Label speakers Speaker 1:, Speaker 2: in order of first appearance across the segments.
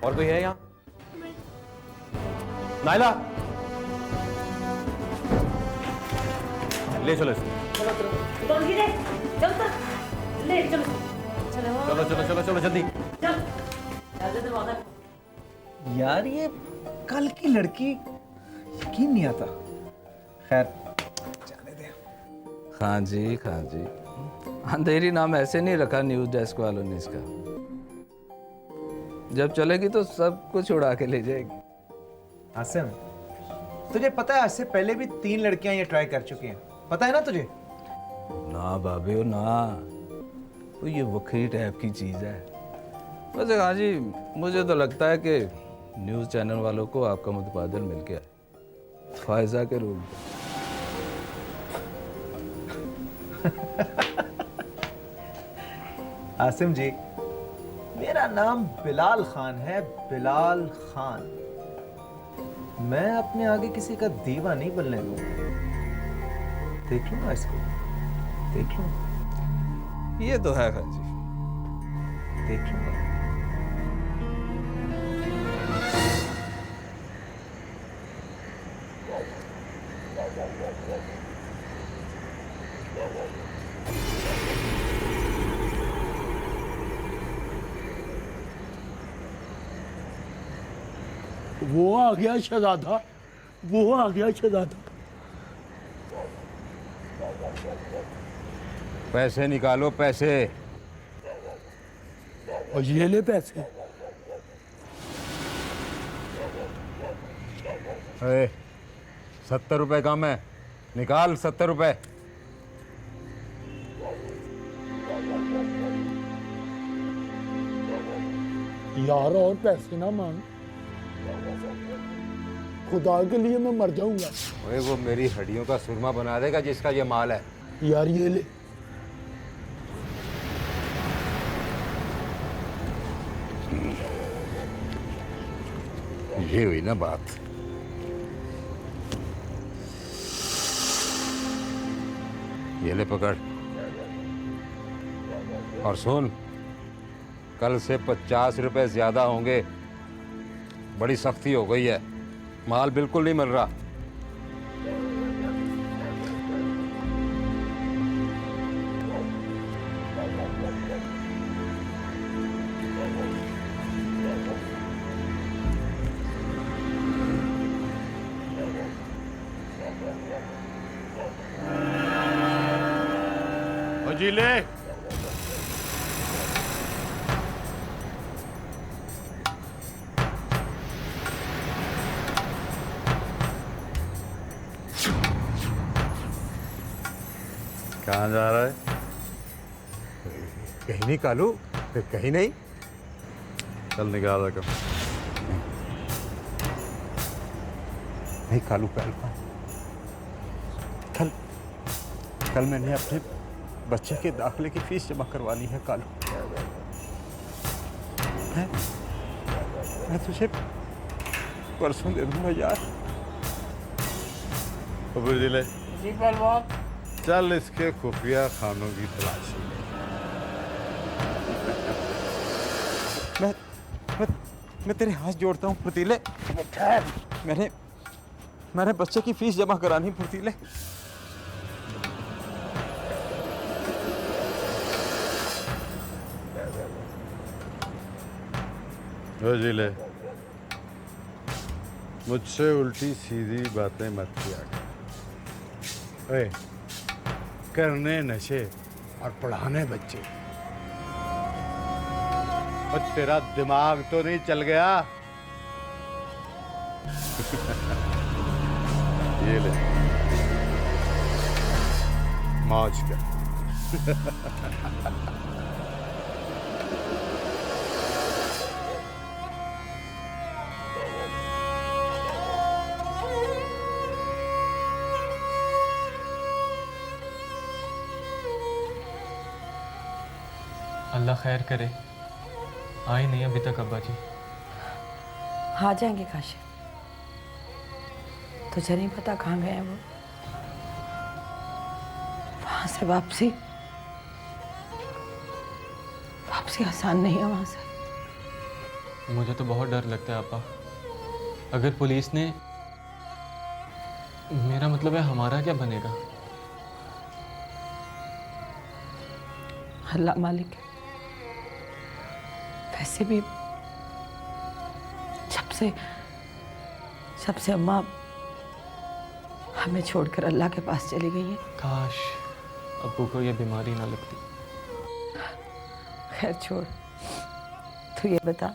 Speaker 1: और कोई है यहाँ? नाइला, ले चलो इसे।
Speaker 2: चलो ले चलो
Speaker 1: चलो चलो चलो चलो जल्दी।
Speaker 3: यार ये कल की लड़की यकीन नहीं आता। खैर जाने दे।
Speaker 4: हाँ जी हाँ जी, अंधेरी नाम ऐसे नहीं रखा न्यूज डेस्क वालों ने इसका। जब चलेगी तो सब कुछ उड़ा के ले जाएगी।
Speaker 3: आसिम, तुझे पता है आज से पहले भी 3 लड़कियां ये ट्राई कर चुकी हैं, पता है ना तुझे?
Speaker 4: ना बाबे ना, तो ये वक्री टाइप की चीज है। वैसे हाँ जी, मुझे तो लगता है कि न्यूज चैनल वालों को आपका मुतबादल मिल गया है फायजा के रूप में।
Speaker 3: आसिम जी, मेरा नाम बिलाल खान है, बिलाल खान। मैं अपने आगे किसी का दीवा नहीं बनने दूंगा। देख लो ना इसको, देख लो,
Speaker 4: ये तो है खान जी।
Speaker 3: देख लो ना।
Speaker 5: वो आ गया शहजादा, वो आ गया शहजादा।
Speaker 6: पैसे निकालो पैसे।
Speaker 5: और ये ले पैसे।
Speaker 6: 70 रुपए कम है, निकाल 70 रुपए।
Speaker 5: यार और पैसे ना मांग, खुदा के लिए मैं मर जाऊंगा।
Speaker 6: ओए वो मेरी हड्डियों का सुरमा बना देगा जिसका ये माल है।
Speaker 5: यार ये ले।
Speaker 6: ये हुई ना बात। ये ले पकड़। और सुन, कल से 50 रुपए ज्यादा होंगे। बड़ी सख्ती हो गई है, माल बिल्कुल नहीं मिल रहा।
Speaker 5: जी ले।
Speaker 6: कहाँ जा रहा है? कहीं नहीं कालू, कहीं नहीं।
Speaker 5: चल निकाल रकम।
Speaker 6: नहीं कालू, कल कल मैंने अपने बच्चे के दाखिले की फीस जमा करवानी है कालू। मैं तुझे परसों दे दूंगा यार।
Speaker 5: जी पहलवान।
Speaker 7: चल इसके खुफिया खानों की तलाशी ले।
Speaker 6: मैं तेरे हाथ जोड़ता हूँ फुर्तीले। मैंने बच्चे की फीस जमा करानी फुर्तीले।
Speaker 7: जिले, मुझसे उल्टी सीधी बातें मत किया कर। ओए, करने नशे और पढ़ाने बच्चे। और तेरा दिमाग तो नहीं चल गया? ये ले, मौज कर।
Speaker 8: अल्लाह खैर करे, आए नहीं अभी तक अब्बा जी।
Speaker 2: आ जाएंगे काशी। तुझे नहीं पता कहाँ गए हैं वो? वहां से वापसी आसान नहीं है वहां से।
Speaker 8: मुझे तो बहुत डर लगता है आपा। अगर पुलिस ने, मेरा मतलब है हमारा क्या बनेगा?
Speaker 2: अल्लाह मालिक है। वैसे भी सबसे अम्मा हमें छोड़कर अल्लाह के पास चली गई है।
Speaker 8: काश अब्बू को ये बीमारी ना लगती।
Speaker 2: खैर छोड़, तू ये बता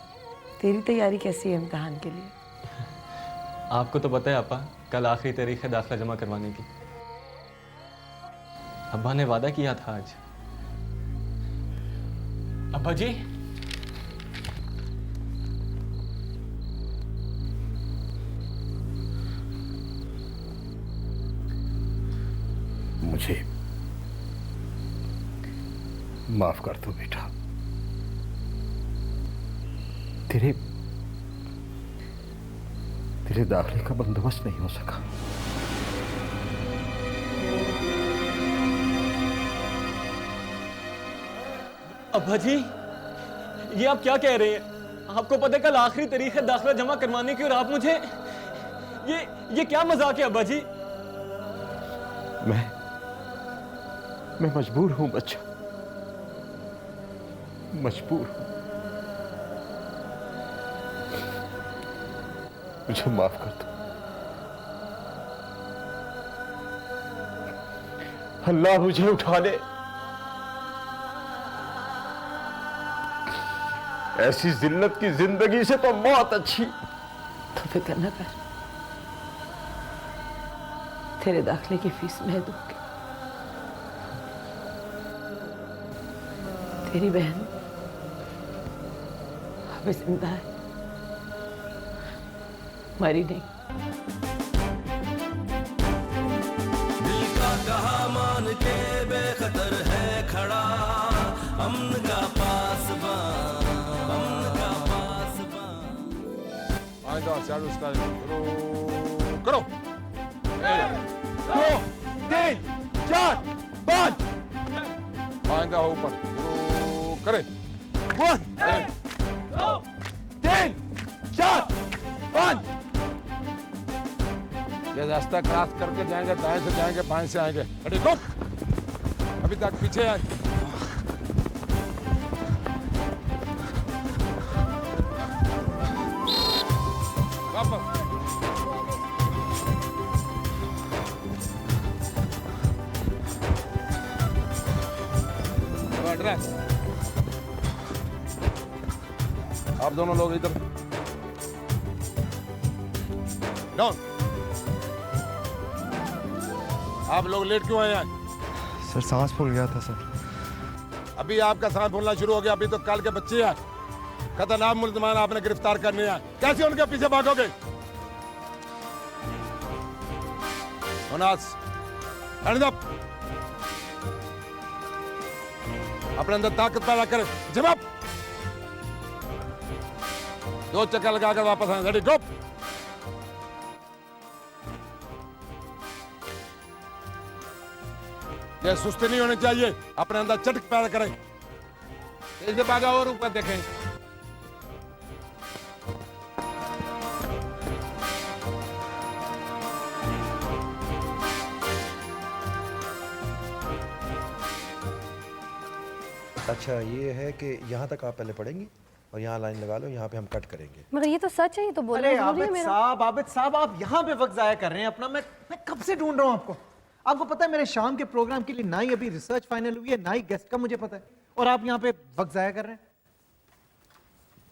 Speaker 2: तेरी तैयारी कैसी है इम्तिहान के लिए?
Speaker 8: आपको तो पता है आपा, कल आखिरी तारीख है दाखिला जमा करवाने की। अब्बा ने वादा किया था आज। अब्बा जी,
Speaker 7: मुझे माफ कर दो बेटा। तेरे दाखिले का बंदोबस्त नहीं हो सका।
Speaker 8: अब्बा जी, ये आप क्या कह रहे हैं? आपको पता है कल आखिरी तारीख है दाखिला जमा करवाने की और आप मुझे ये क्या मजाक है अब्बा जी?
Speaker 7: मैं मजबूर हूं बच्चा, मजबूर हूं। मुझे माफ कर दो। अल्लाह मुझे उठा ले। ऐसी जिल्लत की जिंदगी से तो मौत अच्छी।
Speaker 2: तो फिक्र न कर, तेरे दाखिले की फीस मैं दूंगी। तेरी बहन अभी जिंदा है, मरी नहीं।
Speaker 9: दिल का कहा मान के बेखतर है खड़ा, अमन का पासबान, अमन का पासबान।
Speaker 6: आइंदा साइड उसका करो।
Speaker 3: 2 3 4 5
Speaker 6: आइंदा हो ऊपर करे।
Speaker 3: 1 2 3 4 5।
Speaker 6: ये रास्ता क्रॉस करके जाएंगे, दाएं से जाएंगे, बाएं से आएंगे। रेडी गो। अभी तक पीछे आए। वापस। एड्रेस। आप दोनों लोग इधर डाउन। आप लोग लेट क्यों आए हैं?
Speaker 10: सर सांस फूल गया था सर।
Speaker 6: अभी आपका सांस फूलना शुरू हो गया। अभी तो कल के बच्चे हैं, खतरनाक मुल्ज़िमान आपने गिरफ्तार करने हैं। कैसे उनके पीछे भागोगे? मुनास, हैंड्स अप। अपने अंदर ताकत पैदा करें। जवाब 2 चक्कर लगाकर वापस आए। रेडी गो। ये सुस्ती नहीं होनी चाहिए। अपने अंदर चटक पैदा करें। तेज भागा और ऊपर देखें।
Speaker 10: अच्छा ये है कि यहाँ तक आप पहले पढ़ेंगी और यहाँ लाइन लगा लो, यहाँ पे हम कट करेंगे।
Speaker 11: मगर ये तो सच है, ये तो बोलना
Speaker 3: अरे
Speaker 11: जरूरी है
Speaker 3: आबिद
Speaker 11: मेरा।
Speaker 3: साहब आप यहाँ पे वक्त जाया कर रहे हैं अपना। मैं कब से ढूंढ रहा हूँ आपको। आपको पता है मेरे शाम के प्रोग्राम के लिए ना ही अभी रिसर्च फाइनल हुई है, ना ही गेस्ट का मुझे पता है, और आप यहाँ पे वक्त जाया कर रहे हैं।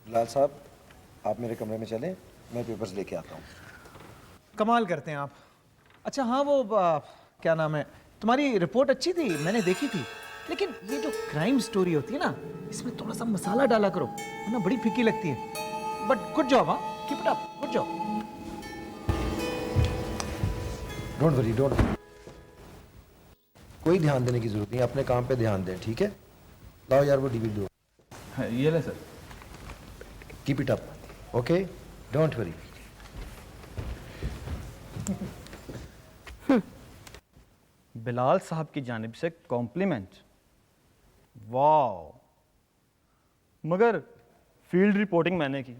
Speaker 10: लाल साहब आप मेरे कमरे में चलें, मैं पेपर्स लेके आता हूँ।
Speaker 3: कमाल करते हैं आप। अच्छा हाँ वो क्या नाम है, तुम्हारी रिपोर्ट अच्छी थी, मैंने देखी थी, लेकिन ये जो क्राइम स्टोरी होती है ना, इसमें थोड़ा सा मसाला डाला करो, वरना बड़ी फीकी लगती है। बट गुड जॉब, हाँ, keep it up, good job.
Speaker 10: Don't worry, कोई ध्यान देने की जरूरत नहीं, अपने काम पे ध्यान दें, ठीक है? लाओ यार वो डीवीडी दो।
Speaker 4: ये ले sir.
Speaker 10: Keep it up, okay, don't worry.
Speaker 12: Bilal साहब की जानिब से कॉम्प्लीमेंट, वाह। मगर फील्ड रिपोर्टिंग मैंने की,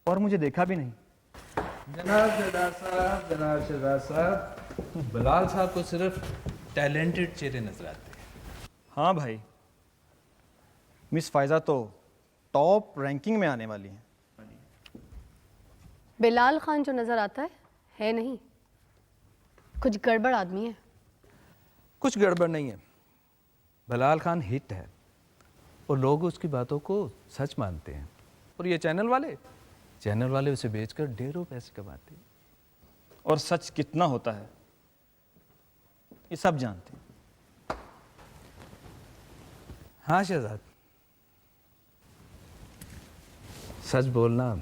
Speaker 12: और मुझे देखा भी नहीं।
Speaker 4: जनाब शहजाद साहब, बिलाल साहब को सिर्फ टैलेंटेड चेहरे नजर आते हैं।
Speaker 12: हाँ भाई, मिस फ़ायज़ा तो टॉप रैंकिंग में आने वाली हैं।
Speaker 11: बिलाल खान जो नज़र आता है नहीं, कुछ गड़बड़ आदमी है।
Speaker 4: कुछ गड़बड़ नहीं है, बिलाल खान हिट है और लोग उसकी बातों को सच मानते हैं। और ये चैनल वाले उसे बेचकर ढेरों पैसे कमाते हैं।
Speaker 12: और सच कितना होता है ये सब जानते हैं।
Speaker 4: हाँ शहजाद, सच बोलना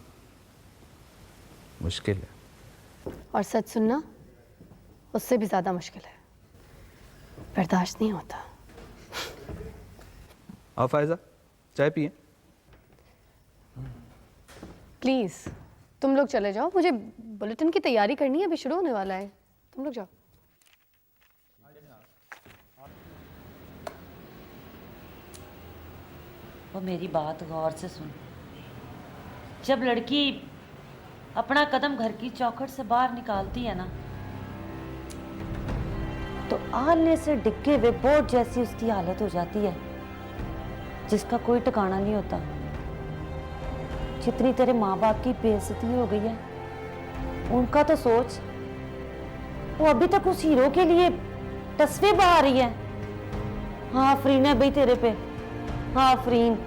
Speaker 4: मुश्किल है
Speaker 11: और सच सुनना उससे भी ज़्यादा मुश्किल है, बर्दाश्त नहीं होता।
Speaker 4: आओ फ़ायज़ा, चाय पिए।
Speaker 11: प्लीज़ तुम लोग चले जाओ, मुझे बुलेटिन की तैयारी करनी है, अभी शुरू होने वाला है। तुम लोग जाओ।
Speaker 13: वो मेरी बात गौर से सुन। जब लड़की अपना कदम घर की चौखट से बाहर निकालती है ना, तो आलने से डिग्गे हुए बोट जैसी उसकी हालत हो जाती है, जिसका कोई ठिकाना नहीं होता। जितनी तेरे माँ बाप की बेइज्जती हो गई है, उनका तो सोच। वो अभी तक उस हीरो के लिए तस्वीर बहा रही है। हाँ आफरीन है भाई तेरे पे, हाँ आफरीन।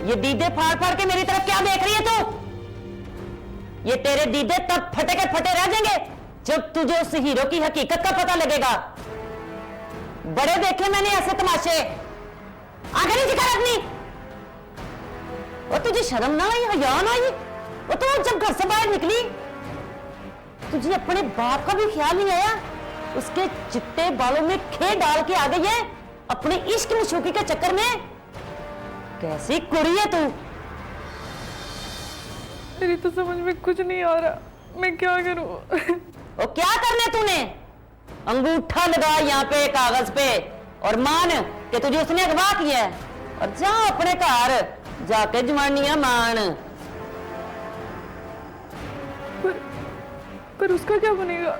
Speaker 13: ये दीदे फाड़ फाड़ के मेरी तरफ क्या देख रही है तू? ये तेरे दीदे तब फटे के फटे रह जाएंगे जब तुझे उस हीरो की हकीकत का पता लगेगा। बड़े देखे मैंने ऐसे तमाशे, आगे नहीं दिखा अपनी। और तुझे शर्म ना आई, हया ना आई? वो तो जब घर से बाहर निकली तुझे अपने बाप का भी ख्याल नहीं आया? उसके चिट्टे बालों में खे डाल के आ गई है अपने इश्क मशूकी के चक्कर में। कैसी कुड़ी है तू?
Speaker 2: मेरी तो समझ में कुछ नहीं आ रहा, मैं क्या करूं?
Speaker 13: और क्या करने तूने? अंगूठा लगा यहाँ पे कागज पे और मान कि तुझे उसने अगवा किया है, और जा अपने घर जाके जवानियां मान।
Speaker 2: पर उसका क्या बनेगा?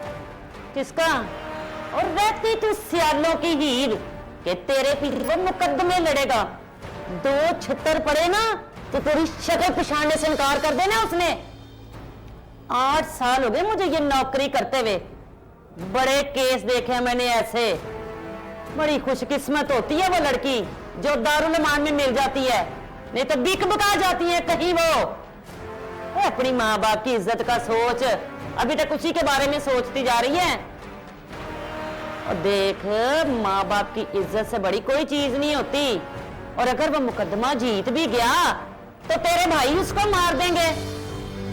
Speaker 13: किसका? और रहती तू सियालों की हीर कि तेरे पीछे वो मुकदमे लड़ेगा। दो छत्तर पड़े ना तो तेरी शक्ल पछाड़ने से इनकार कर देना उसने। 8 साल हो गए मुझे ये नौकरी करते हुए, बड़े केस देखे मैंने ऐसे। बड़ी खुशकिस्मत होती है वो लड़की जो दारुल मान में मिल जाती है, नहीं तो बिक बुका जाती है कहीं वो। अपनी माँ बाप की इज्जत का सोच, अभी तक उसी के बारे में सोचती जा रही है। और देख, माँ बाप की इज्जत से बड़ी कोई चीज नहीं होती। और अगर वो मुकदमा जीत भी गया तो तेरे भाई उसको मार देंगे।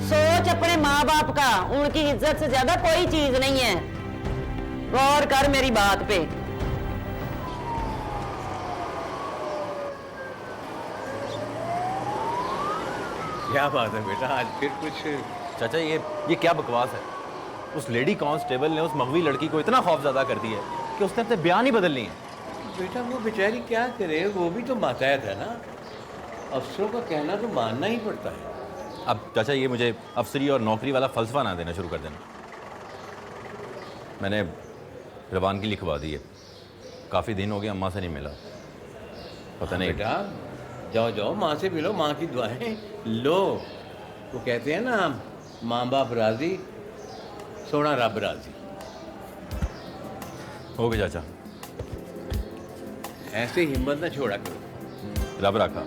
Speaker 13: सोच अपने माँ बाप का, उनकी इज्जत से ज्यादा कोई चीज नहीं है। गौर कर मेरी बात पे।
Speaker 1: क्या बात है बेटा, आज फिर कुछ। चाचा ये क्या बकवास है? उस लेडी कांस्टेबल ने उस मगवी लड़की को इतना खौफजदा कर दिया है कि उसने अपने बयान ही बदल लिए हैं।
Speaker 5: बेटा वो बेचारी क्या करे, वो भी तो मातहत है ना। अफसरों का कहना तो मानना ही पड़ता है।
Speaker 1: अब चाचा ये मुझे अफसरी और नौकरी वाला फलसफा ना देना शुरू कर देना। मैंने रवान की लिखवा दी है, काफ़ी दिन हो गए अम्मा से नहीं मिला। पता नहीं।
Speaker 5: बेटा जाओ जाओ, माँ से मिलो, माँ की दुआएं लो। वो कहते हैं ना, माँ बाप राजी सोना रब राजी।
Speaker 1: हो गया चाचा,
Speaker 5: ऐसे हिम्मत ना छोड़ा करो।
Speaker 1: रब रखा।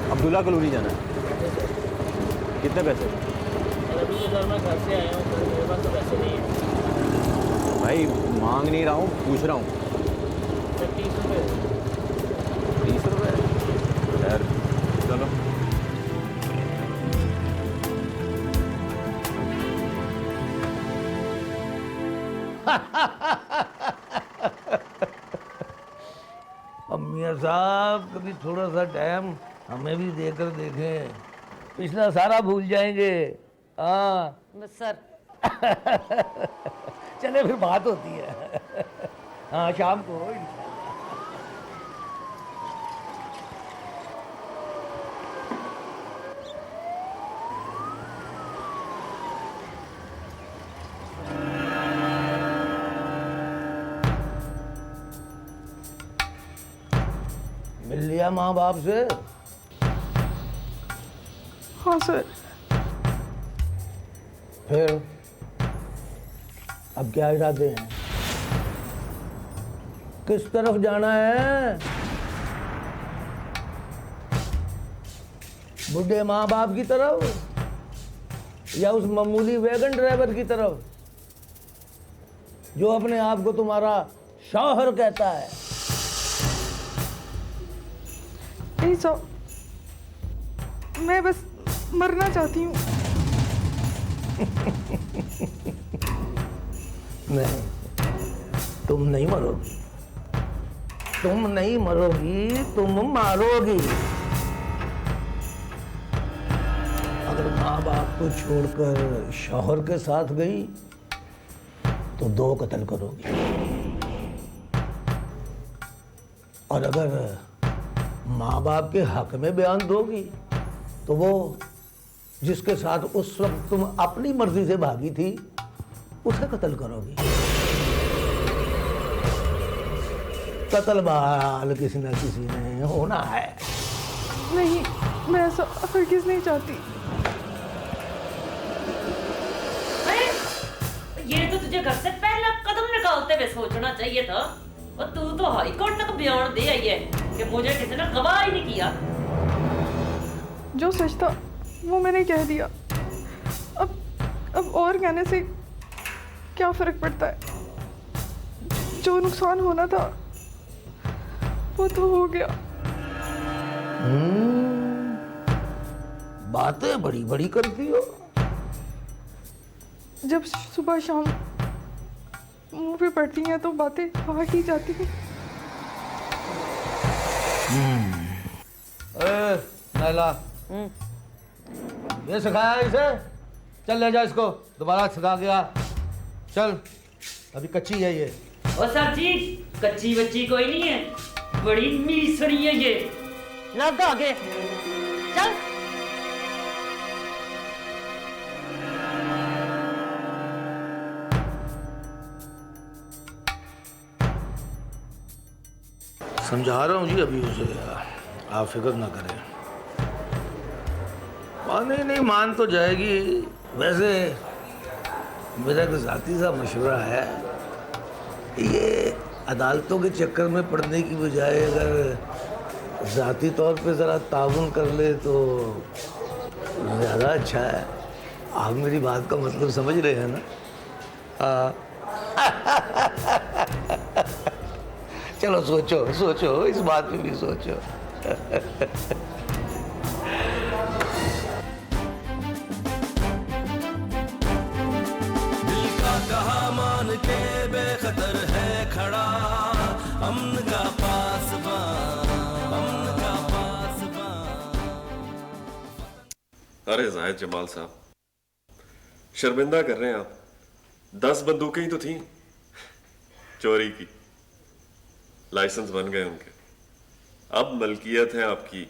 Speaker 1: अब्दुल्ला कॉलोनी जाना है। कितने पैसे?
Speaker 8: अभी तो सर मैं घर से आया हूँ, तो मेरे पास तो पैसे नहीं है।
Speaker 1: भाई मांग नहीं रहा हूँ, पूछ रहा हूँ।
Speaker 8: 30 रुपये।
Speaker 1: 30 रुपये? यार चलो।
Speaker 14: अब मियाँ साहब कभी थोड़ा सा टाइम हमें भी देकर देखें, पिछला सारा भूल जाएंगे। हाँ
Speaker 13: बस सर।
Speaker 14: चले फिर बात होती है। हाँ शाम को। मिल लिया माँ बाप से?
Speaker 15: हाँ सर।
Speaker 14: फिर अब क्या इरादे हैं? किस तरफ जाना है? बुढ़े माँ बाप की तरफ या उस मामूली वैगन ड्राइवर की तरफ जो अपने आप को तुम्हारा शौहर कहता है?
Speaker 15: नहीं सर, मैं बस मरना चाहती हूँ।
Speaker 14: नहीं, तुम नहीं मरोगी, तुम नहीं मरोगी, तुम मारोगी। अगर माँ बाप को छोड़कर शौहर के साथ गई तो 2 कत्ल करोगी, और अगर माँ बाप के हक में बयान दोगी तो वो जिसके साथ उस वक्त तुम अपनी मर्जी से भागी थी उसे कत्ल करोगी। कत्ल बहाल किसी न किसी ने होना है।
Speaker 15: नहीं, मैं ऐसा हरगिज़ नहीं चाहती।
Speaker 13: अरे ये तो तुझे घर से पहला कदम निकालते हुए सोचना चाहिए था, और तू तो हाई कोर्ट तक बयान दे आई है कि मुझे किसी ने गवाह ही नहीं किया।
Speaker 15: जो सच था वो मैंने कह दिया। अब और कहने से क्या फर्क पड़ता है? जो नुकसान होना था वो तो हो गया।
Speaker 14: बातें बड़ी बड़ी करती हो।
Speaker 15: जब सुबह शाम मुंह पे पड़ती हैं तो बातें बाहर ही जाती हैं।
Speaker 14: नैला, ये सिखाया इसे? चल ले जा इसको, दोबारा सिखा गया। चल, अभी कच्ची है ये।
Speaker 13: ओ सर जी, कच्ची बच्ची कोई नहीं है, बड़ी मीसड़ी है ये। लग आगे चल।
Speaker 14: समझा रहा हूँ जी अभी उसे, आप फिक्र ना करें। नहीं मान तो जाएगी। वैसे मेरा एक ज़ाती सा मशवरा है, ये अदालतों के चक्कर में पड़ने की बजाय अगर ज़ाती तौर पे ज़रा ताउन कर ले तो ज़्यादा अच्छा है। आप मेरी बात का मतलब समझ रहे हैं ना? चलो सोचो सोचो, इस बात पे भी सोचो।
Speaker 9: दिल का कहा मान के बेखतर है खड़ा, अमन का पासबान, अमन का पासबान।
Speaker 16: अरे जाहिद जमाल साहब, शर्मिंदा कर रहे हैं आप। 10 बंदूकें ही तो थीं चोरी की, लाइसेंस बन गए उनके, अब मलकियत है आपकी।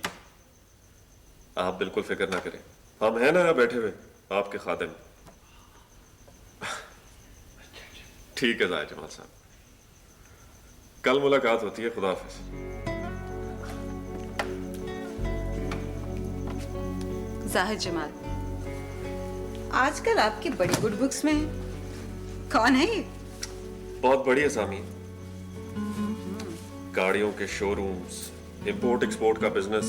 Speaker 16: आप बिल्कुल फिक्र ना करें, हम हैं ना यहाँ बैठे हुए आपके खादिम। ठीक है जाहिद जमाल साहब, कल मुलाकात होती है। खुदा हाफिज।
Speaker 17: जाहिद जमाल, आजकल आपकी बड़ी गुड बुक्स में है। कौन है ये?
Speaker 16: बहुत बड़ी असामी, गाड़ियों के शोरूम्स, इंपोर्ट एक्सपोर्ट का बिजनेस,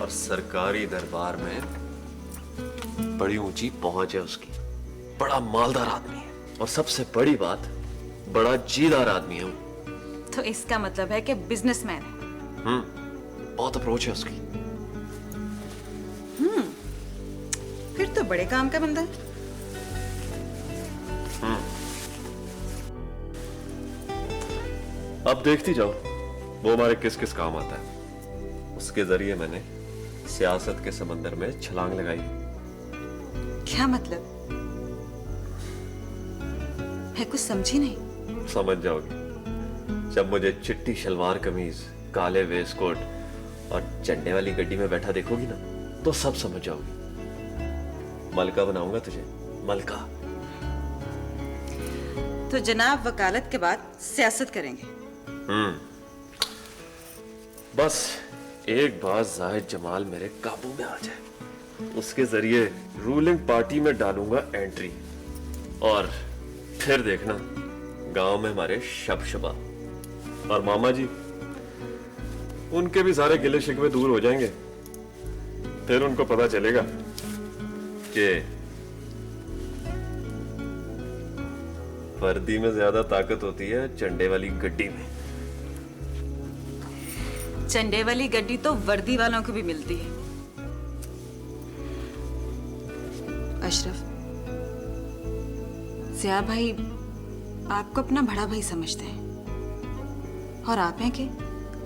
Speaker 16: और सरकारी दरबार में बड़ी ऊंची पहुंच है उसकी। बड़ा मालदार आदमी है, और सबसे बड़ी बात, बड़ा जीदार आदमी है वो।
Speaker 17: तो इसका मतलब है कि बिजनेसमैन है।
Speaker 16: बहुत अप्रोच है उसकी।
Speaker 17: फिर तो बड़े काम का बंदा है।
Speaker 16: अब देखती जाओ वो हमारे किस किस काम आता है। उसके जरिए मैंने सियासत के समंदर में छलांग लगाई।
Speaker 17: क्या मतलब? मैं कुछ समझी नहीं।
Speaker 16: समझ जाओगी जब मुझे चिट्टी शलवार कमीज, काले वेस्टकोट और झंडे वाली गड्डी में बैठा देखोगी ना, तो सब समझ जाओगी। मलका बनाऊंगा तुझे, मलका।
Speaker 17: तो जनाब वकालत के बाद सियासत करेंगे।
Speaker 16: बस एक बार जाहिद जमाल मेरे काबू में आ जाए, उसके जरिए रूलिंग पार्टी में डालूंगा एंट्री, और फिर देखना गांव में हमारे शबशबा। और मामा जी, उनके भी सारे गिले शिकवे दूर हो जाएंगे। फिर उनको पता चलेगा कि वर्दी में ज्यादा ताकत होती है झंडे वाली गड्डी में।
Speaker 17: झंडे वाली गड्डी तो वर्दी वालों को भी मिलती है। अशरफ, जिया भाई आपको अपना बड़ा भाई समझते हैं, और आप हैं कि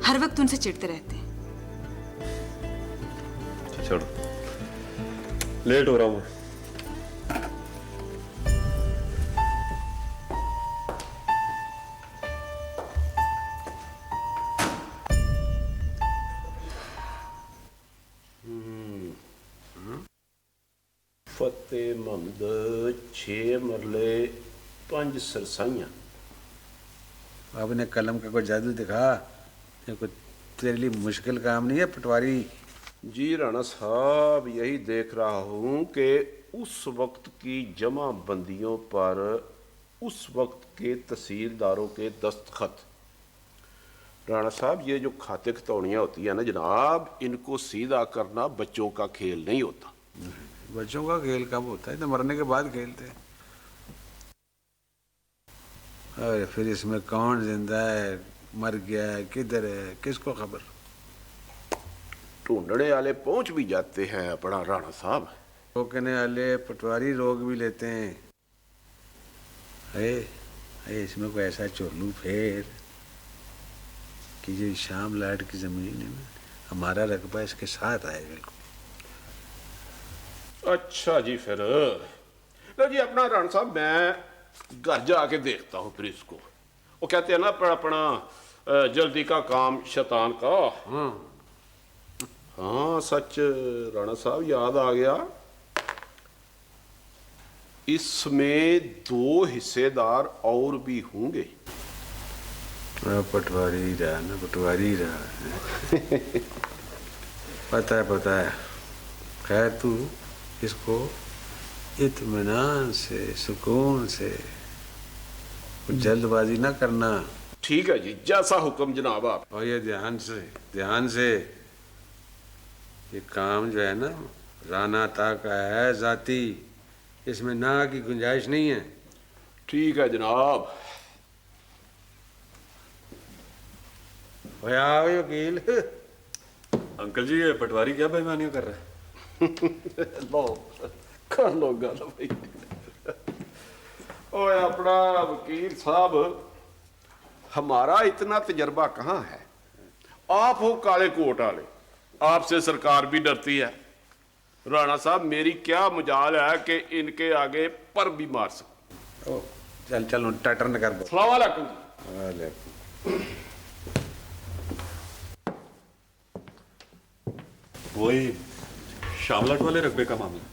Speaker 17: हर वक्त उनसे चिढ़ते रहते हैं।
Speaker 16: छोड़ो, लेट हो रहा हूं।
Speaker 18: फतेह महमद 6 मरले 5 सरसाइयां।
Speaker 6: आपने कलम का कोई जादू दिखा, ये कोई तेरे लिए मुश्किल काम नहीं है पटवारी।
Speaker 18: जी राणा साहब, यही देख रहा हूं कि उस वक्त की जमा बंदियों पर उस वक्त के तहसीलदारों के दस्तखत। राणा साहब, ये जो खाते खतौनियाँ होती है ना जनाब, इनको सीधा करना बच्चों का खेल नहीं होता।
Speaker 6: बच्चों का खेल कब होता है? तो मरने के बाद खेलते हैं। अरे फिर इसमें कौन जिंदा है, मर गया है, किधर है, किसको खबर?
Speaker 18: ढूंढने वाले पहुंच भी जाते हैं अपना राणा साहब।
Speaker 6: रोकने वाले पटवारी रोक भी लेते हैं। अरे इसमें कोई ऐसा चोलू फेर कि ये शाम लाट की जमीन में हमारा रकबा इसके साथ आए। बिल्कुल।
Speaker 18: अच्छा जी, फिर लो जी अपना राणा साहब, मैं घर जाके देखता हूँ फिर इसको। वो कहते हैं ना अपना जल्दी का काम शैतान का। हाँ सच राणा साहब, याद आ गया, इसमें 2 हिस्सेदार और भी होंगे।
Speaker 6: पटवारी रहा ना, पटवारी रहा। पता है। खैर तू इसको इत्मीनान से, सुकून से, जल्दबाजी ना करना।
Speaker 18: ठीक है जी, जैसा हुक्म जनाब आप।
Speaker 6: और ये ध्यान से ये काम जो है ना राना ता का है, जाती, इसमें ना की गुंजाइश नहीं है।
Speaker 18: ठीक है जनाब।
Speaker 6: वकील।
Speaker 16: अंकल जी, ये पटवारी क्या बेईमानियां कर रहा है?
Speaker 18: लो कर लो गल भाई। ओए अपना वकील साहब, हमारा इतना तजर्बा कहाँ है। आप हो काले कोट वाले, आपसे सरकार भी डरती है। राणा साहब, मेरी क्या मजाल है कि इनके आगे पर भी मार सकूं।
Speaker 6: चल टटर न कर।
Speaker 18: सलाम वालेकुम।
Speaker 16: वही शामलाट वाले रकबे का मामला।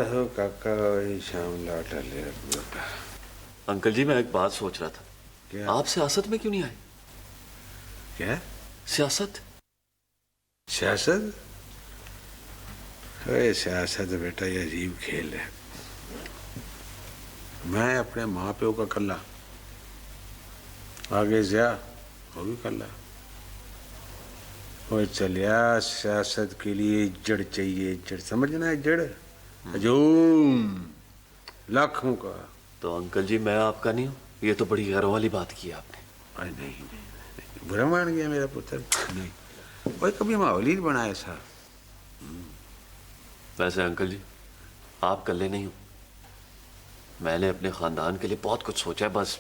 Speaker 6: हाँ काका, वही शामलाट वाले रकबे का।
Speaker 16: अंकल जी, मैं एक बात सोच रहा था।
Speaker 6: क्या?
Speaker 16: आप सियासत में क्यों नहीं आए?
Speaker 6: क्या
Speaker 16: सियासत?
Speaker 6: अरे सियासत बेटा ये अजीब खेल है। मैं अपने माँ प्यो का कल्ला, आगे जिया वो भी कल्ला। और चलिया सियासत के लिए जड़ चाहिए, जड़ समझना है, जड़ हजूम लाखों का।
Speaker 16: तो अंकल जी, मैं आपका नहीं हूँ? ये तो बड़ी गैरों वाली बात की आपने।
Speaker 6: अरे नहीं, बुरा मान गया मेरा पुत्र। नहीं, वही कभी माहौल ही बना ऐसा।
Speaker 16: वैसे अंकल जी, आप कल्ले नहीं हो। मैंने अपने खानदान के लिए बहुत कुछ सोचा है, बस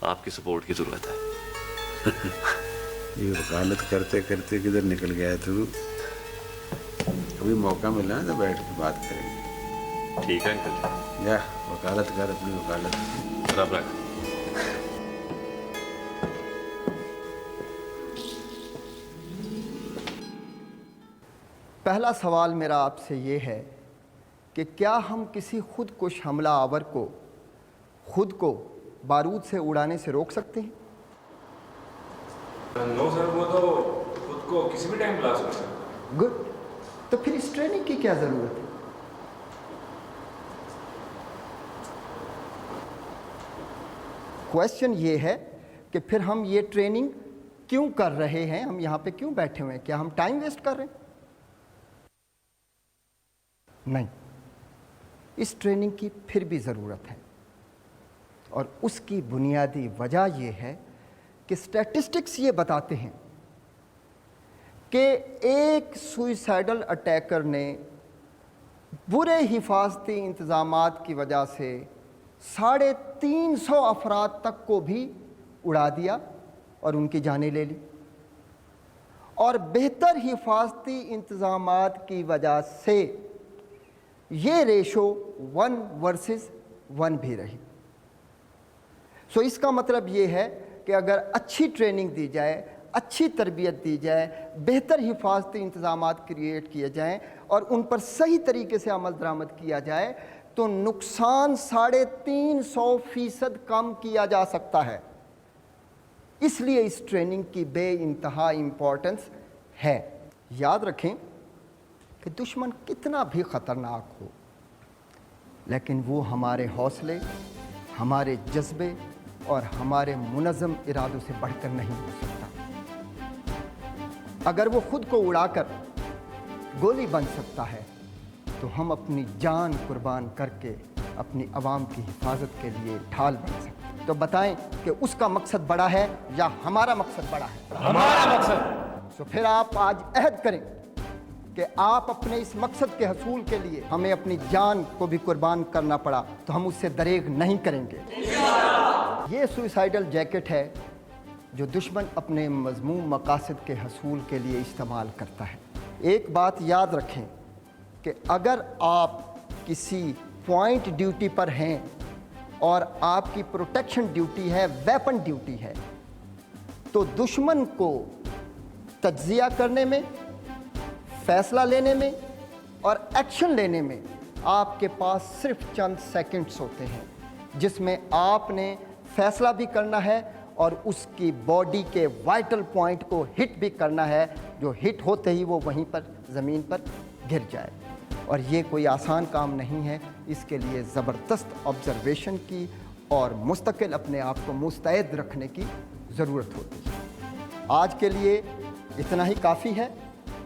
Speaker 16: आपकी सपोर्ट की ज़रूरत है।
Speaker 6: ये वकालत करते करते किधर निकल गया है तू? कभी मौका मिला तो बैठ के बात करेंगे।
Speaker 16: ठीक है अंकल।
Speaker 6: जा वकालत कर अपनी वकालत।
Speaker 16: रब रख।
Speaker 19: पहला सवाल मेरा आपसे ये है कि क्या हम किसी खुदकुश हमला आवर को खुद को बारूद से उड़ाने से रोक सकते हैं?
Speaker 20: नो सर, वो तो खुद को किसी भी टाइम बुला सकते हैं।
Speaker 19: गुड, तो फिर इस ट्रेनिंग की क्या ज़रूरत है? क्वेश्चन ये है कि फिर हम ये ट्रेनिंग क्यों कर रहे हैं, हम यहाँ पे क्यों बैठे हुए हैं? क्या हम टाइम वेस्ट कर रहे हैं? नहीं, इस ट्रेनिंग की फिर भी ज़रूरत है और उसकी बुनियादी वजह यह है कि स्टैटिस्टिक्स ये बताते हैं कि एक सुइसाइडल अटैकर ने बुरे हिफाजती इंतज़ामात की वजह से 350 अफराद तक को भी उड़ा दिया और उनकी जानें ले ली, और बेहतर हिफाजती इंतज़ामात की वजह से ये रेशो 1 वर्सेस 1 भी रही। सो इसका मतलब ये है कि अगर अच्छी ट्रेनिंग दी जाए, अच्छी तरबियत दी जाए, बेहतर हिफाजती इंतज़ामात क्रिएट किए जाएँ और उन पर सही तरीके से अमल दरामद किया जाए तो नुकसान 350% कम किया जा सकता है। इसलिए इस ट्रेनिंग की बेइंतहा इम्पोर्टेंस है। याद रखें कि दुश्मन कितना भी ख़तरनाक हो, लेकिन वो हमारे हौसले, हमारे जज्बे और हमारे मुनज़्ज़म इरादों से बढ़कर नहीं हो सकता। अगर वो खुद को उड़ाकर गोली बन सकता है तो हम अपनी जान कुर्बान करके अपनी आवाम की हिफाजत के लिए ढाल बन सकते हैं। तो बताएं कि उसका मकसद बड़ा है या हमारा मकसद बड़ा है?
Speaker 20: हमारा मकसद।
Speaker 19: तो फिर आप आज अहद करें कि आप अपने इस मकसद के हसूल के लिए हमें अपनी जान को भी कुर्बान करना पड़ा तो हम उससे दरेग नहीं करेंगे। ये सुइसाइडल जैकेट है जो दुश्मन अपने मज़मूम मकासद के हसूल के लिए इस्तेमाल करता है। एक बात याद रखें कि अगर आप किसी पॉइंट ड्यूटी पर हैं और आपकी प्रोटेक्शन ड्यूटी है, वेपन ड्यूटी है, तो दुश्मन को तज्जिया करने में, फैसला लेने में और एक्शन लेने में आपके पास सिर्फ चंद सेकंड्स होते हैं, जिसमें आपने फैसला भी करना है और उसकी बॉडी के वाइटल पॉइंट को हिट भी करना है, जो हिट होते ही वो वहीं पर ज़मीन पर गिर जाए। और ये कोई आसान काम नहीं है, इसके लिए ज़बरदस्त ऑब्ज़र्वेशन की और मुस्तकिल अपने आप को मुस्तैद रखने की ज़रूरत होती है। आज के लिए इतना ही काफ़ी है,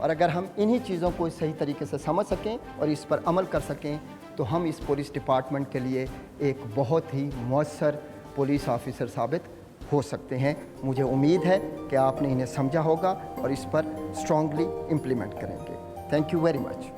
Speaker 19: और अगर हम इन्हीं चीज़ों को सही तरीके से समझ सकें और इस पर अमल कर सकें तो हम इस पुलिस डिपार्टमेंट के लिए एक बहुत ही मौसर पुलिस ऑफिसर साबित हो सकते हैं। मुझे उम्मीद है कि आपने इन्हें समझा होगा और इस पर स्ट्रांगली इम्प्लीमेंट करेंगे। Thank you very much.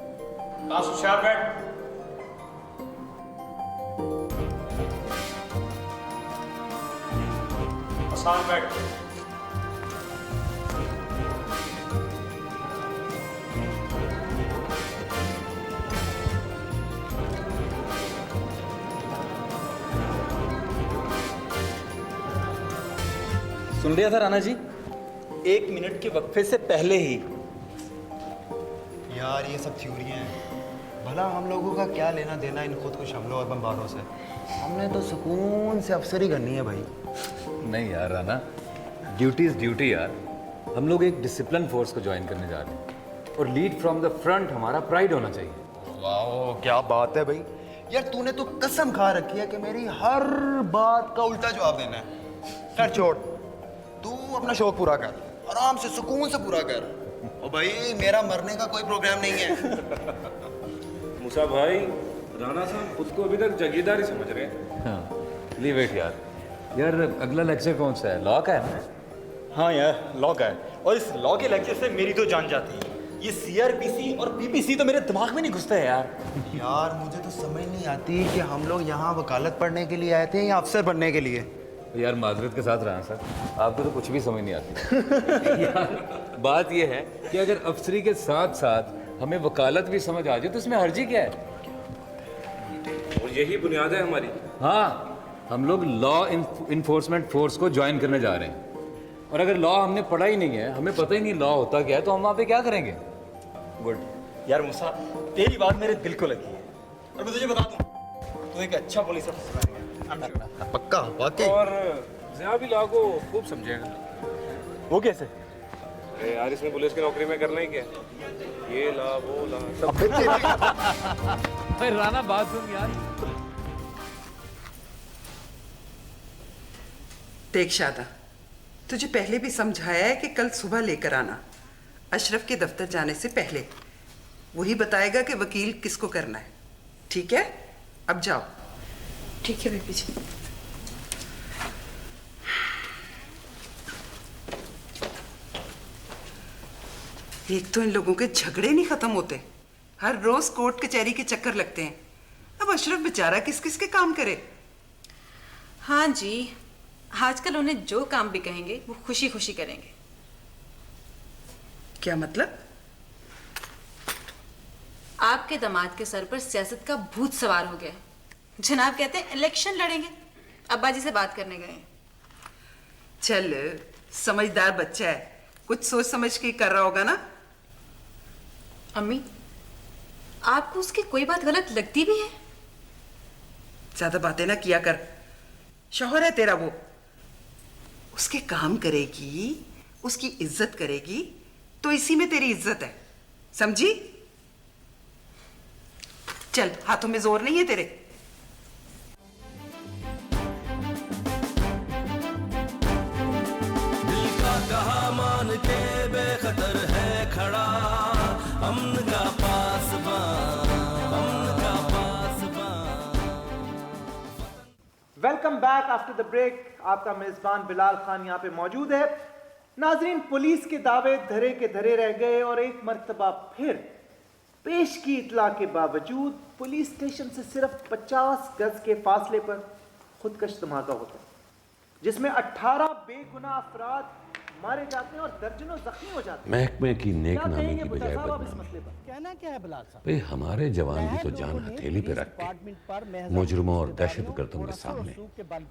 Speaker 8: सुन लिया था राणा जी, 1 मिनट के वक्फे से पहले ही।
Speaker 12: यार ये सब थ्योरियाँ हैं, भला हम लोगों का क्या लेना देना इन खुद कुछ हमलों और बमबारों से? हमने तो सुकून से अफसरी करनी है भाई।
Speaker 4: नहीं यार राना, ड्यूटी इज़ ड्यूटी यार। हम लोग एक डिसिप्लिन फोर्स को ज्वाइन करने जा रहे हैं और लीड फ्रॉम द फ्रंट हमारा प्राइड होना चाहिए।
Speaker 12: वाह क्या बात है भाई। यार तूने तो कसम खा रखी है कि मेरी हर बात का उल्टा जवाब देना है। खैर छोड़, तू अपना शौक पूरा कर, आराम से सुकून से पूरा कर। और भाई मेरा मरने का कोई प्रोग्राम नहीं है।
Speaker 20: मूसा भाई, राणा साहब खुद को अभी तक जगीरदारी समझ रहे हैं।
Speaker 4: हाँ लीव इट यार। यार अगला लेक्चर कौन सा है? लॉ का है ना?
Speaker 8: हाँ यार लॉ का है, और इस लॉ के लेक्चर से मेरी तो जान जाती है। ये CRPC और PPC तो मेरे दिमाग में नहीं घुसता है यार।
Speaker 12: यार मुझे तो समझ नहीं आती कि हम लोग यहाँ वकालत पढ़ने के लिए आए थे या अफसर बनने के लिए।
Speaker 4: यार माजरत के साथ रहा सर, आपको तो कुछ भी समझ नहीं आती। यार बात यह है कि अगर अफसरी के साथ साथ हमें वकालत भी समझ आ जाए तो इसमें हर्जी क्या है?
Speaker 20: और यही बुनियाद है हमारी।
Speaker 4: हाँ, हम लोग लॉ इन्फोर्समेंट फोर्स को ज्वाइन करने जा रहे हैं, और अगर लॉ हमने पढ़ा ही नहीं है, हमें पता ही नहीं लॉ होता क्या है, तो हम वहाँ पे क्या करेंगे?
Speaker 8: गुड यार मूसा, तेरी बात मेरे दिल को लगी है, और मैं तुझे बता दूं, तू एक अच्छा पुलिस अफसर बनेगा।
Speaker 12: पक्का? वाकई?
Speaker 20: और ज़िया भी लॉ को खूब समझेगा।
Speaker 8: वो कैसे?
Speaker 20: अरे यार, इसमें पुलिस की नौकरी में करना ही क्या है? ये ला वो ला सब।
Speaker 4: अरे राना बात सुन यार।
Speaker 21: देख शादा, तुझे पहले भी समझाया है कि कल सुबह लेकर आना, अशरफ के दफ्तर जाने से पहले। वही बताएगा कि वकील किसको करना है। ठीक है, अब जाओ।
Speaker 17: ठीक है बेबी जी।
Speaker 21: एक तो इन लोगों के झगड़े नहीं खत्म होते, हर रोज कोर्ट कचहरी के चक्कर लगते हैं। अब अशरफ बेचारा किस किस के काम करे।
Speaker 17: हाँ जी, आजकल उन्हें जो काम भी कहेंगे वो खुशी खुशी करेंगे।
Speaker 21: क्या मतलब?
Speaker 17: आपके दामाद के सर पर सियासत का भूत सवार हो गया है। जनाब कहते हैं इलेक्शन लड़ेंगे, अब्बा जी से बात करने गए।
Speaker 21: चल, समझदार बच्चा है, कुछ सोच समझ के कर रहा होगा ना।
Speaker 17: अम्मी, आपको उसकी कोई बात गलत लगती भी है?
Speaker 21: ज्यादा बातें ना किया कर, शौहर है तेरा वो। उसके काम करेगी, उसकी इज्जत करेगी, तो इसी में तेरी इज्जत है, समझी? चल, हाथों में जोर नहीं है तेरे।
Speaker 9: दिल का कहा मान के बेखतर है खड़ा, अमन का पासबान, अमन का पासबान।
Speaker 3: Welcome back after the break. आपका मेजबान बिलाल खान यहाँ पे मौजूद है। नाजरीन, पुलिस के दावे धरे के धरे रह गए और एक मर्तबा फिर पेश की इतला के बावजूद पुलिस स्टेशन से सिर्फ 50 गज के फासले पर खुदकश धमाका होता है, जिसमें 18 बेगुनाह अफराद मारे जाते हैं और दर्जनों जख्मी हो जाते हैं।
Speaker 6: महकमे की नेक
Speaker 3: क्या
Speaker 6: नामी
Speaker 3: कहेंगे
Speaker 6: की
Speaker 3: बुद्धा
Speaker 6: बजाय
Speaker 3: साहब आप इस
Speaker 6: बदनामी।
Speaker 3: मसले पर? कहना क्या है बिलाल साहब?
Speaker 6: भाई हमारे जवान भी तो जान हथेली पे रख के मुजरिमों और दहशतगर्दों के सामने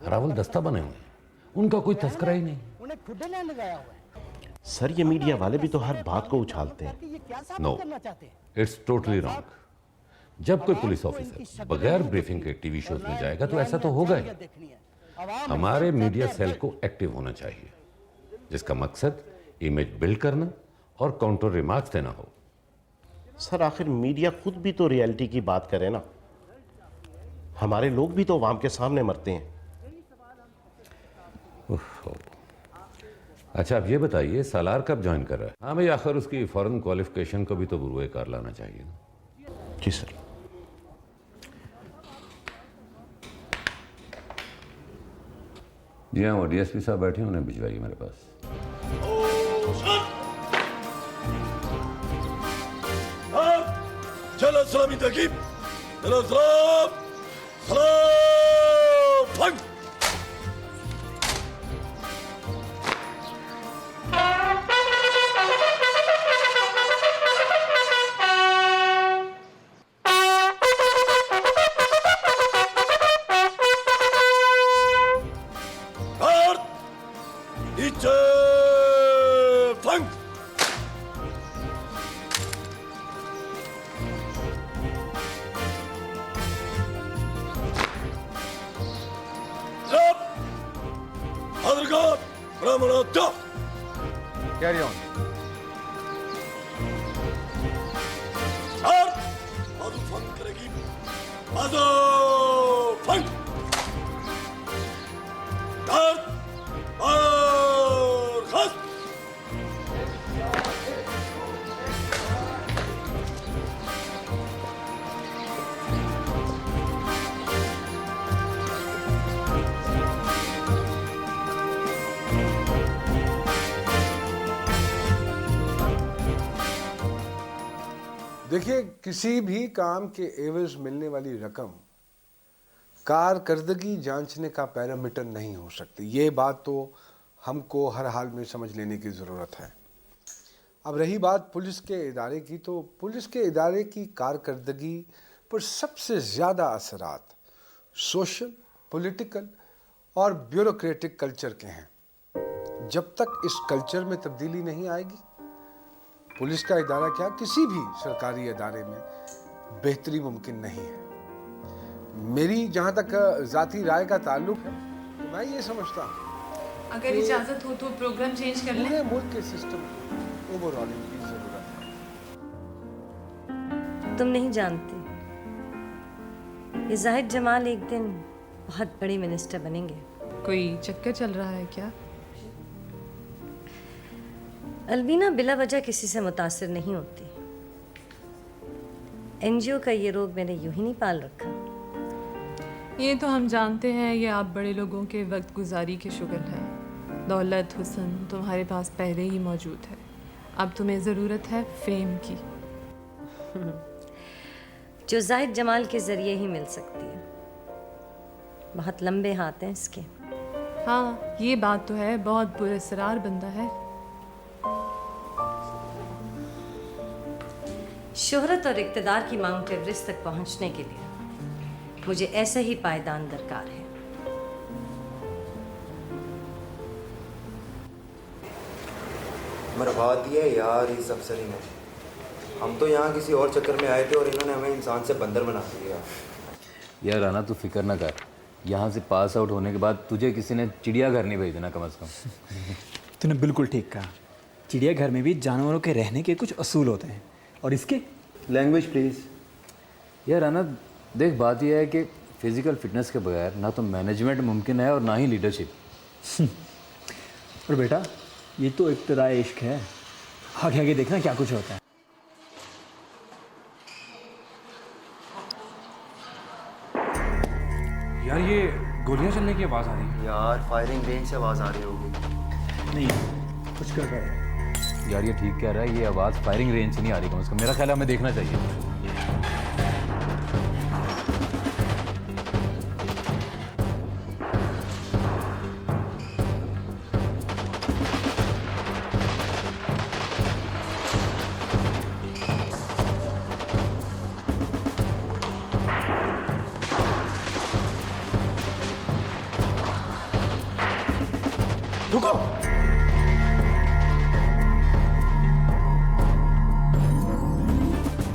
Speaker 6: हरावल दस्ता बने हुए हैं, उनका कोई तस्करा ही नहीं।
Speaker 3: उन्हें खुद ने लगाया हुआ है।
Speaker 22: सर, ये मीडिया वाले भी तो हर बात को उछालते हैं।
Speaker 6: No, it's totally wrong. जब कोई पुलिस ऑफिसर बगैर ब्रीफिंग के टीवी शोज में जाएगा तो ऐसा तो होगा ही। हमारे मीडिया सेल को एक्टिव होना चाहिए, जिसका मकसद इमेज बिल्ड करना और काउंटर रिमार्क्स देना हो।
Speaker 22: सर, आखिर मीडिया खुद भी तो रियलिटी की बात करे ना। हमारे लोग भी तो अवाम के सामने मरते हैं।
Speaker 6: अच्छा, अब ये बताइए सालार कब ज्वाइन कर रहा है? हाँ भाई, आखिर उसकी फॉरेन क्वालिफिकेशन को भी तो बुरुए कार लाना चाहिए ना।
Speaker 22: जी सर।
Speaker 6: जी हाँ, वो डीएसपी साहब बैठे हैं, उन्हें भिजवाइए मेरे पास।
Speaker 9: चलो सलामी तकीब, चलो सलाम सलाम फंग। नीचे फंग।
Speaker 3: Carry on.
Speaker 9: आदू फंग करेगी, आदू फंग। और खास
Speaker 7: देखिए, किसी भी काम के एवज मिलने वाली रकम कारकर्दगी जांचने का पैरामीटर नहीं हो सकती। ये बात तो हमको हर हाल में समझ लेने की ज़रूरत है। अब रही बात पुलिस के इदारे की, तो पुलिस के इदारे की कारकर्दगी पर सबसे ज़्यादा असरात सोशल, पॉलिटिकल और ब्यूरोक्रेटिक कल्चर के हैं। जब तक इस कल्चर में तब्दीली नहीं आएगी, पुलिस का इदारा क्या किसी भी सरकारी इदारे में बेहतरी मुमकिन नहीं है। मेरी जहाँ तक ज़ाती राय का ताल्लुक है, तो मैं ये समझता हूँ
Speaker 15: अगर इजाज़त हो तो प्रोग्राम चेंज कर लें।
Speaker 7: पूरे मुल्क के सिस्टम ओवरऑलिंग की ज़रूरत है।
Speaker 10: तुम नहीं जानते, ये जाहिद जमाल एक दिन बहुत बड़े मिनिस्टर बनेंगे।
Speaker 15: कोई चक्कर चल रहा है क्या?
Speaker 10: अलवीना बिला वजह किसी से मुतासिर नहीं होती। एनजीओ का ये रोग मैंने यूं ही नहीं पाल रखा।
Speaker 15: ये तो हम जानते हैं, ये आप बड़े लोगों के वक्त गुजारी के शुगर है। दौलत हुस्न तुम्हारे पास पहले ही मौजूद है, अब तुम्हें ज़रूरत है फेम की,
Speaker 10: जो जाहिद जमाल के ज़रिए ही मिल सकती है। बहुत लंबे हाथ हैं इसके।
Speaker 15: हाँ ये बात तो है, बहुत पुरस्कार बंदा है।
Speaker 10: शोहरत और इक़्तिदार की माउंट एवरेस्ट तक पहुंचने के लिए मुझे ऐसा ही पायदान दरकार है।
Speaker 12: मरवा दिया यार इस अफसरी ने। हम तो यहाँ किसी और चक्कर में आए थे और इन्होंने हमें इंसान से बंदर बना दिया।
Speaker 1: यार राना तू फिक्र ना कर, यहाँ से पास आउट होने के बाद तुझे किसी ने चिड़ियाघर नहीं भेज देना कम से कम।
Speaker 8: तूने बिल्कुल ठीक कहा। चिड़ियाघर में भी जानवरों के रहने के कुछ असूल होते हैं, और इसके
Speaker 1: लैंग्वेज प्लीज़। यार राना देख, बात यह है कि फिज़िकल फिटनेस के बगैर ना तो मैनेजमेंट मुमकिन है और ना ही लीडरशिप।
Speaker 8: और बेटा ये तो इब्तिदाई इश्क है, आगे आगे देखना क्या कुछ होता है।
Speaker 20: यार ये गोलियां चलने की आवाज़ आ रही है।
Speaker 12: यार फायरिंग रेंज से आवाज़ आ रही होगी।
Speaker 8: नहीं कुछ कर रहा है।
Speaker 1: यार ये ठीक कह रहा है, ये आवाज़ फायरिंग रेंज से नहीं आ रही कम से कम। मेरा ख्याल है हमें देखना चाहिए।
Speaker 8: रुको।